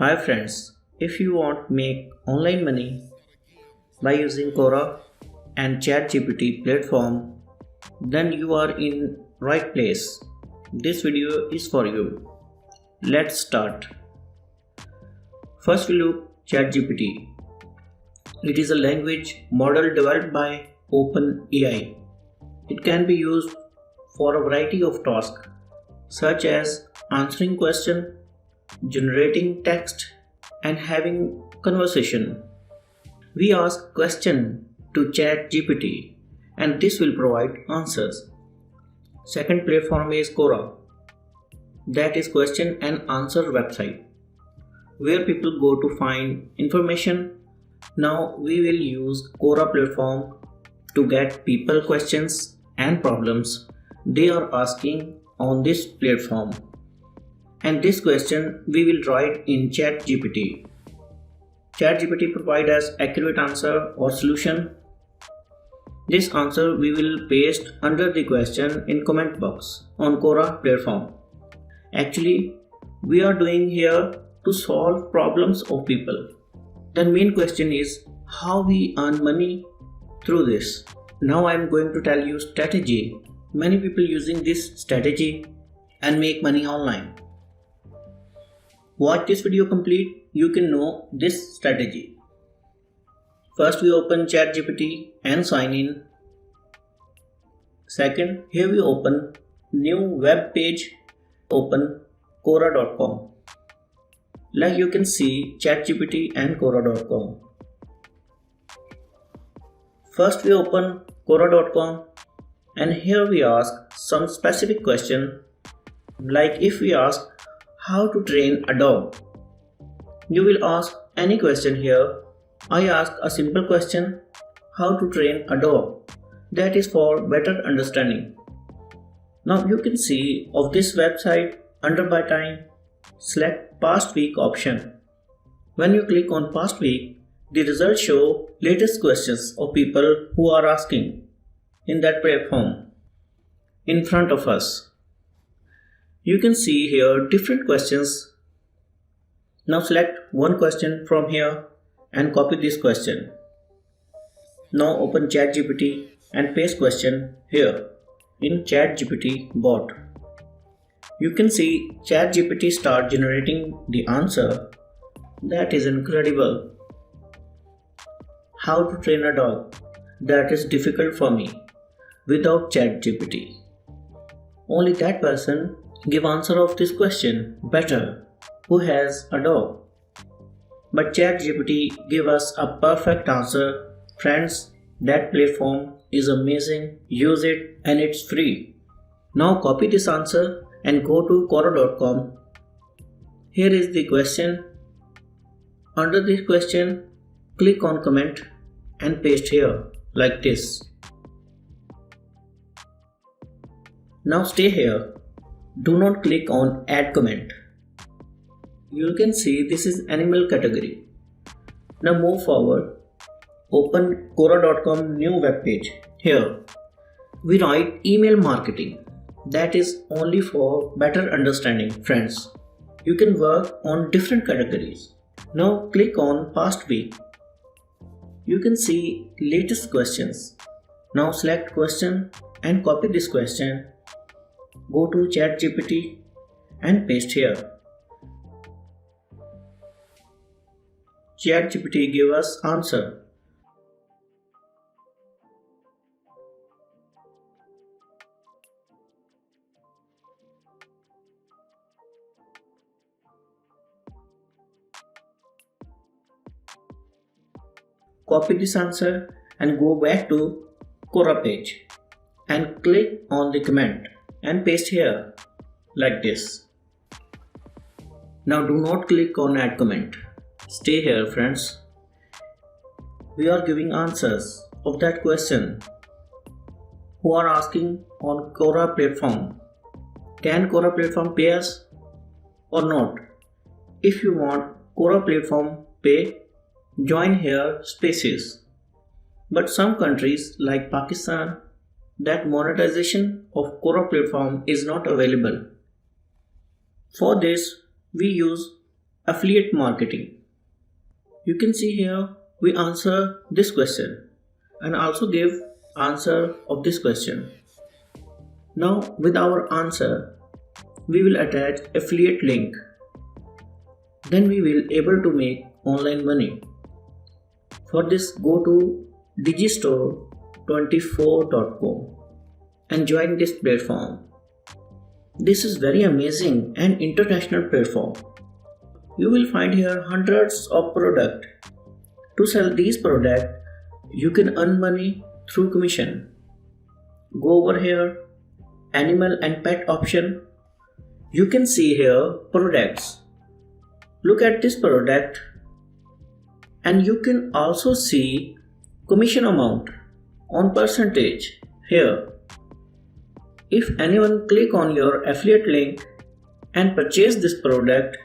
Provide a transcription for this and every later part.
Hi friends, if you want to make online money by using Quora and ChatGPT platform, then you are in right place. This video is for you. Let's start. First we look ChatGPT. It is a language model developed by OpenAI. It can be used for a variety of tasks such as answering questions, generating text, and having conversation. We ask question to ChatGPT and this will provide answers. Second platform is Quora. That is question and answer website where people go to find information. Now we will use Quora platform to get people questions and problems they are asking on this platform. And this question we will write in ChatGPT. ChatGPT provides us accurate answer or solution. This answer we will paste under the question in comment box on Quora platform. Actually, we are doing here to solve problems of people. The main question is how we earn money through this. Now I am going to tell you strategy. Many people using this strategy and make money online. Watch this video complete, you can know this strategy. First we open ChatGPT and sign in. Second, here we open new web page, open Quora.com. Like you can see ChatGPT and Quora.com. First we open Quora.com and here we ask some specific question, like if we ask how to train a dog. You will ask any question here. I ask a simple question, how to train a dog. That is for better understanding. Now you can see of this website under by time, select past week option. When you click on past week, the results show latest questions of people who are asking in that platform in front of us. You can see here different questions. Now select one question from here and copy this question. Now open ChatGPT and paste question here in ChatGPT bot. You can see ChatGPT start generating the answer. That is incredible. How to train a dog? That is difficult for me without ChatGPT. Only that person give answer of this question better who has a dog. But ChatGPT give us a perfect answer. Friends, that platform is amazing. Use it and it's free. Now copy this answer and go to Quora.com. Here is the question. Under this question, click on comment and paste here like this. Now stay here. Do not click on add comment. You can see this is animal category. Now move forward. Open Quora.com new web page. Here we write email marketing. That is only for better understanding, friends. You can work on different categories. Now click on past week. You can see latest questions. Now select question and copy this question. Go to ChatGPT and paste here. ChatGPT give us answer. Copy this answer and go back to Quora page and click on the comment and paste here like this. Now do not click on add comment. Stay here, friends. We are giving answers of that question who are asking on Quora platform. Can Quora platform pay us or not? If you want Quora platform pay, join here spaces. But some countries like Pakistan, that monetization of Quora platform is not available. For this, we use affiliate marketing. You can see here we answer this question and also give answer of this question. Now with our answer, we will attach affiliate link. Then we will able to make online money. For this, go to digistore24.com and join this platform. This is very amazing and international platform. You will find here hundreds of products. To sell these products, you can earn money through commission. Go over here, animal and pet option. You can see here products. Look at this product and you can also see commission amount on percentage here. If anyone click on your affiliate link and purchase this product,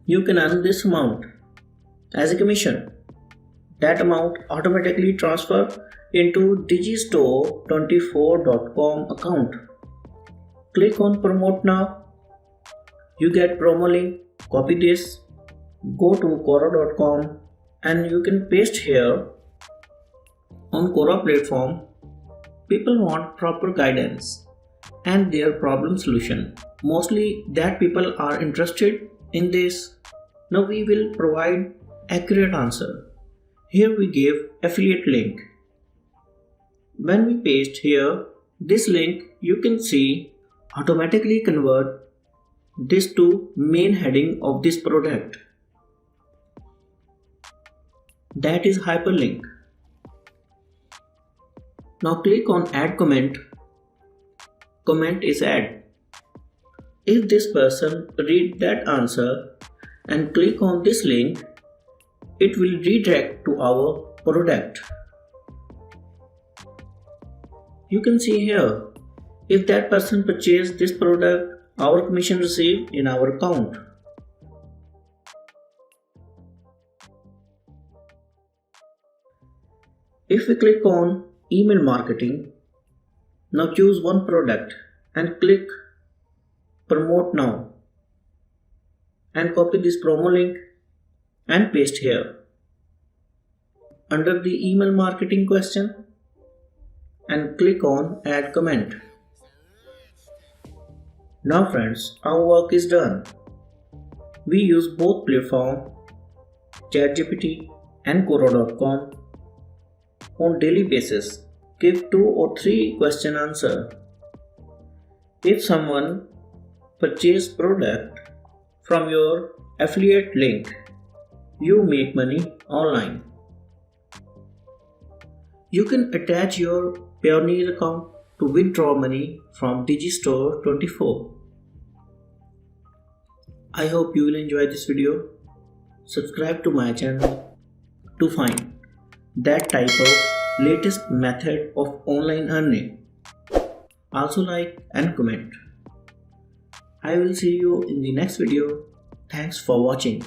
you can earn this amount as a commission. That amount automatically transfer into digistore24.com account. Click on promote now. You get promo link, copy this, go to Quora.com and you can paste here. On Quora platform, people want proper guidance and their problem solution. Mostly that people are interested in this. Now we will provide accurate answer. Here we give affiliate link. When we paste here this link, you can see automatically convert this to main heading of this product. That is hyperlink. Now click on add comment. Comment is add. If this person read that answer and click on this link, it will redirect to our product. You can see here, if that person purchased this product, our commission received in our account. If we click on email marketing, now choose one product and click promote now and copy this promo link and paste here under the email marketing question and click on add comment. Now friends, our work is done. We use both platform ChatGPT and Quora.com on daily basis. Give 2 or 3 question answer. If someone purchase product from your affiliate link, you make money online. You can attach your Pioneer account to withdraw money from Digistore24. I hope you will enjoy this video. Subscribe to my channel to find that type of latest method of online earning. Also like and comment. I will see you in the next video. Thanks for watching.